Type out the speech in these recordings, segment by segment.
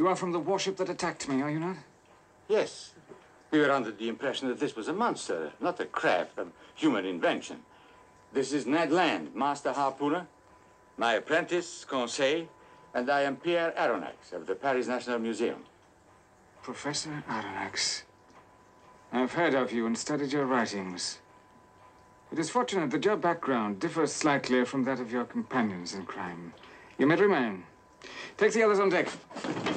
You are from the warship that attacked me, are you not? Yes. We were under the impression that this was a monster, not a craft of human invention. This is Ned Land, master harpooner, my apprentice, Conseil, and I am Pierre Aronnax of the Paris National Museum. Professor Aronnax. I've heard of you and studied your writings. It is fortunate that your background differs slightly from that of your companions in crime. You may remain. Take the others on deck.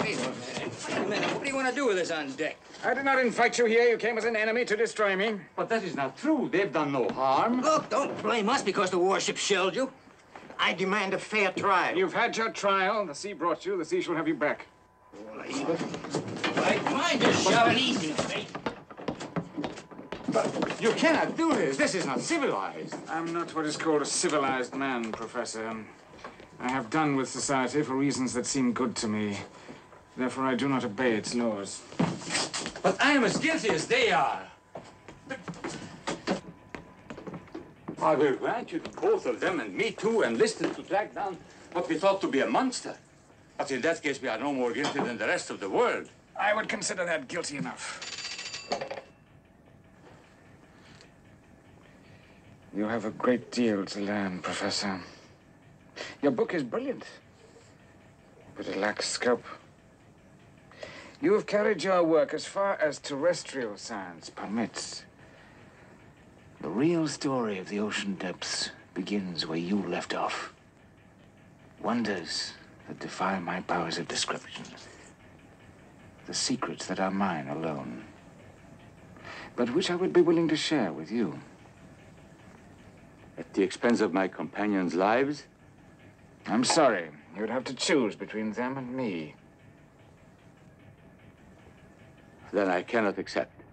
Wait a minute. What do you want to do with us on deck? I did not invite you here. You came as an enemy to destroy me. But that is not true. They've done no harm. Look, don't blame us because the warship shelled you. I demand a fair trial. You've had your trial. The sea brought you. The sea shall have you back. Right, mind just shove it easy, mate. But you cannot do this. This is not civilized. I'm not what is called a civilized man, Professor. I have done with society for reasons that seem good to me. Therefore, I do not obey its laws. But I am as guilty as they are. I will grant you that both of them and me too enlisted to track down what we thought to be a monster. But in that case, we are no more guilty than the rest of the world. I would consider that guilty enough. You have a great deal to learn, Professor. Your book is brilliant, but it lacks scope. You have carried your work as far as terrestrial science permits. The real story of the ocean depths begins where you left off. Wonders that defy my powers of description. The secrets that are mine alone, but which I would be willing to share with you. At the expense of my companions' lives? I'm sorry. You'd have to choose between them and me. Then I cannot accept.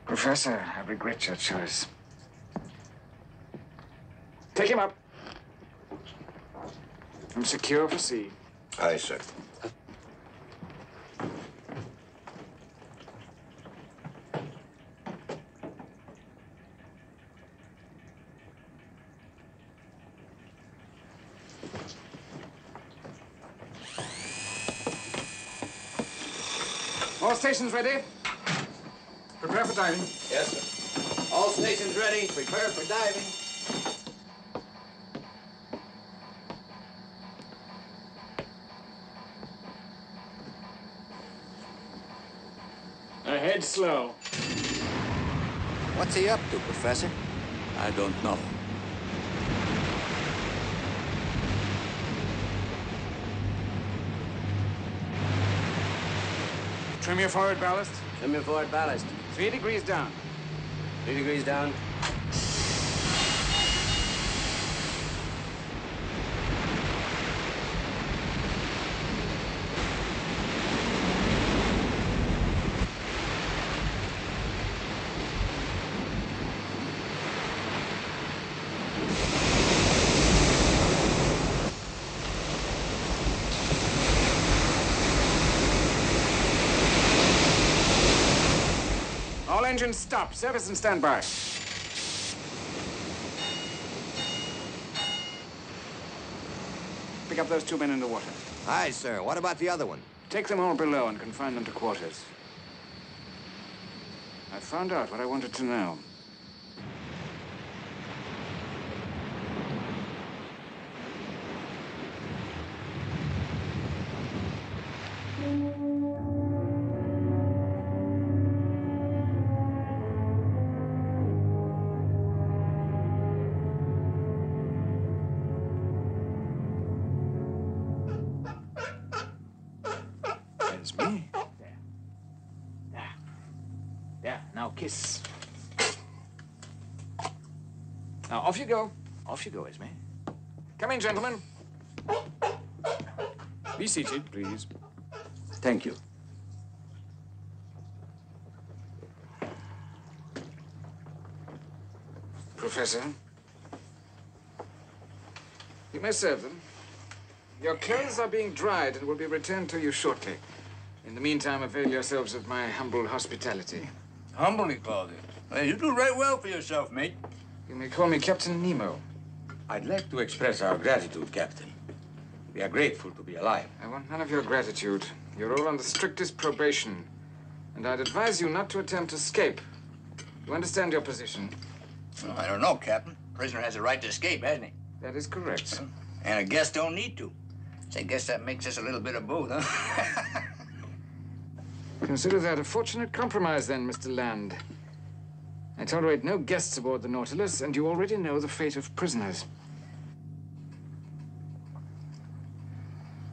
Professor, I regret your choice. Take him up. I'm secure for sea. Aye, sir. All stations ready? Prepare for diving. Yes, sir. All stations ready. Prepare for diving. Ahead slow. What's he up to, Professor? I don't know. Trim your forward ballast. Trim your forward ballast. 3 degrees down. 3 degrees down. All engines stop. Service and standby. Pick up those 2 men in the water. Aye, sir. What about the other one? Take them all below and confine them to quarters. I found out what I wanted to know. It's me. There. Now kiss. Now off you go. Off you go, Esme. Come in, gentlemen. Be seated, please. Thank you. Professor, you may serve them. Your clothes are being dried and will be returned to you shortly. In the meantime, avail yourselves of my humble hospitality. Humble, he called it. Well, you do right well for yourself, mate. You may call me Captain Nemo. I'd like to express our gratitude, Captain. We are grateful to be alive. I want none of your gratitude. You're all on the strictest probation. And I'd advise you not to attempt escape. You understand your position? Well, I don't know, Captain. Prisoner has a right to escape, hasn't he? That is correct. And a guest don't need to. So I guess that makes us a little bit of both, huh? Consider that a fortunate compromise, then, Mr. Land. I tolerate no guests aboard the Nautilus, and you already know the fate of prisoners.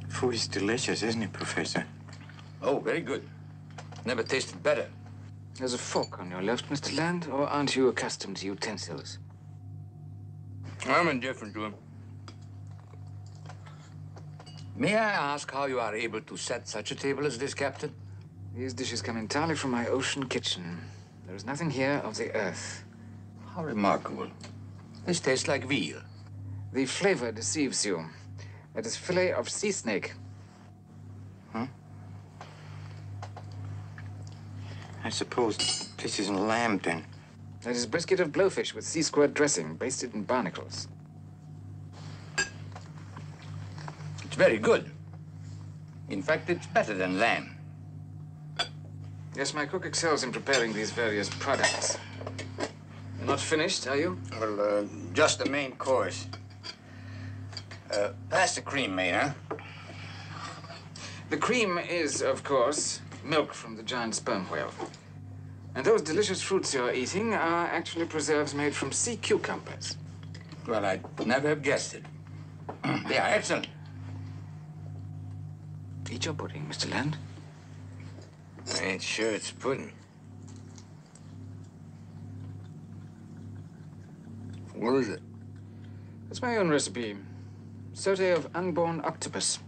Food is delicious, isn't it, Professor? Oh, very good. Never tasted better. There's a fork on your left, Mr. Land, or aren't you accustomed to utensils? I'm indifferent to him. May I ask how you are able to set such a table as this, Captain? These dishes come entirely from my ocean kitchen. There is nothing here of the earth. How remarkable. This tastes like veal. The flavor deceives you. That is fillet of sea snake. Huh? I suppose this isn't lamb, then. That is brisket of blowfish with sea squirt dressing, basted in barnacles. It's very good. In fact, it's better than lamb. Yes, my cook excels in preparing these various products. You're not finished, are you? Well, just the main course. Pass the cream, mate, huh? The cream is, of course, milk from the giant sperm whale. And those delicious fruits you're eating are actually preserves made from sea cucumbers. Well, I'd never have guessed it. They are excellent. Eat your pudding, Mr. Land. I ain't sure it's pudding. What is it? It's my own recipe. Sauté of unborn octopus.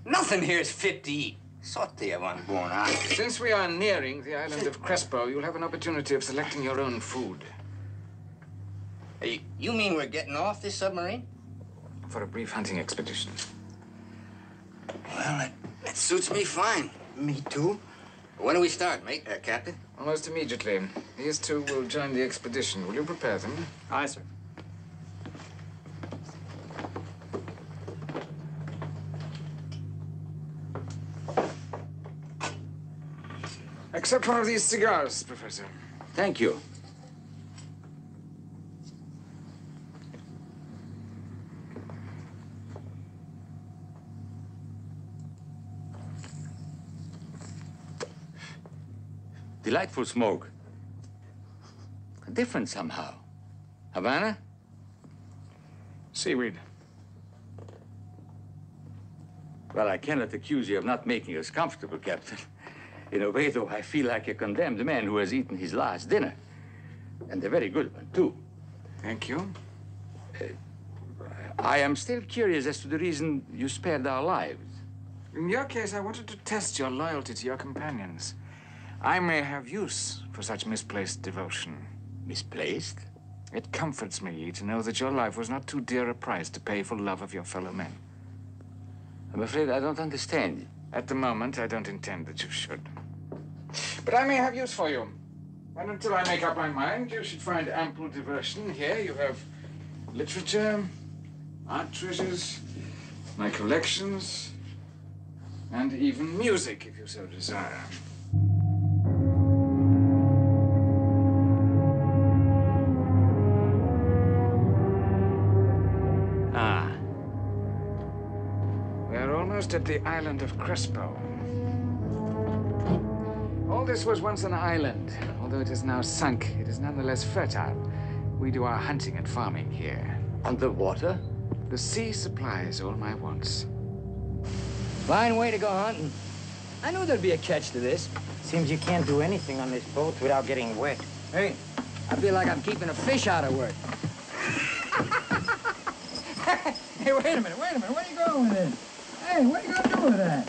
Nothing here is fit to eat. Sauté of unborn octopus. Since we are nearing the island of Crespo, you'll have an opportunity of selecting your own food. Hey, you mean we're getting off this submarine? For a brief hunting expedition. Well, that suits me fine. Me too. When do we start, mate, Captain? Almost immediately. These two will join the expedition. Will you prepare them? Aye, sir. Accept one of these cigars, Professor. Thank you. Delightful smoke. Different somehow. Havana? Seaweed. Well, I cannot accuse you of not making us comfortable, Captain. In a way, though, I feel like a condemned man who has eaten his last dinner. And a very good one, too. Thank you. I am still curious as to the reason you spared our lives. In your case, I wanted to test your loyalty to your companions. I may have use for such misplaced devotion. Misplaced? It comforts me to know that your life was not too dear a price to pay for love of your fellow men. I'm afraid I don't understand you. At the moment, I don't intend that you should. But I may have use for you. And until I make up my mind, you should find ample diversion. Here you have literature, art treasures, my collections, and even music, if you so desire. At the island of Crespo. All this was once an island. Although it is now sunk, it is nonetheless fertile. We do our hunting and farming here. Underwater? The sea supplies all my wants. Fine way to go hunting. I knew there'd be a catch to this. Seems you can't do anything on this boat without getting wet. Hey, I feel like I'm keeping a fish out of work. Hey, wait a minute. Where are you going with this? Hey, what are you gonna do with that?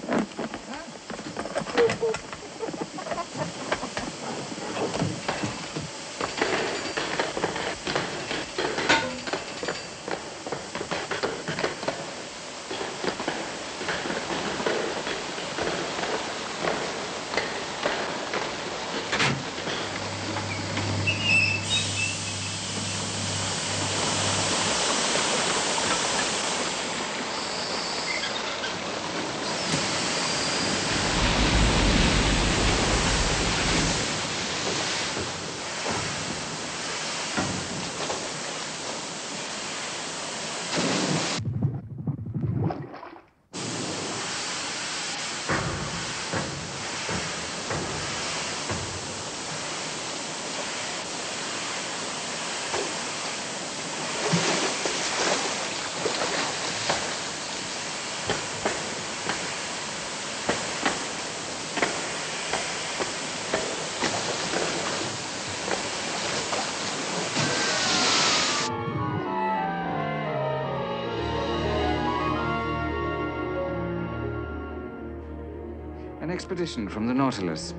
expedition from the Nautilus.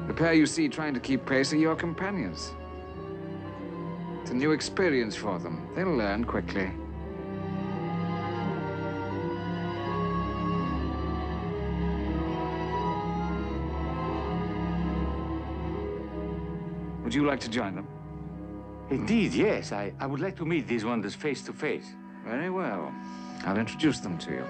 The pair you see trying to keep pace are your companions. It's a new experience for them. They'll learn quickly. Would you like to join them? Indeed, yes. I would like to meet these wonders face to face. Very well. I'll introduce them to you.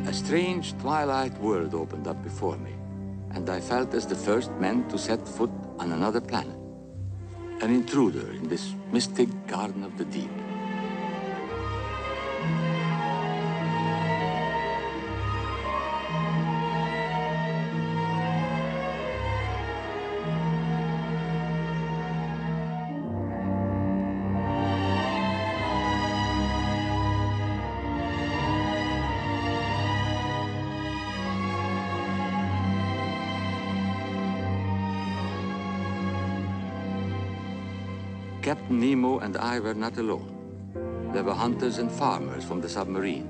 A strange twilight world opened up before me, and I felt as the first man to set foot on another planet. An intruder in this mystic garden of the deep. Captain Nemo and I were not alone. There were hunters and farmers from the submarine,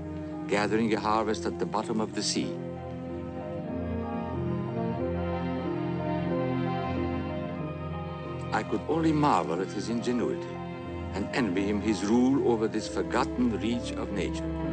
gathering a harvest at the bottom of the sea. I could only marvel at his ingenuity and envy him his rule over this forgotten reach of nature.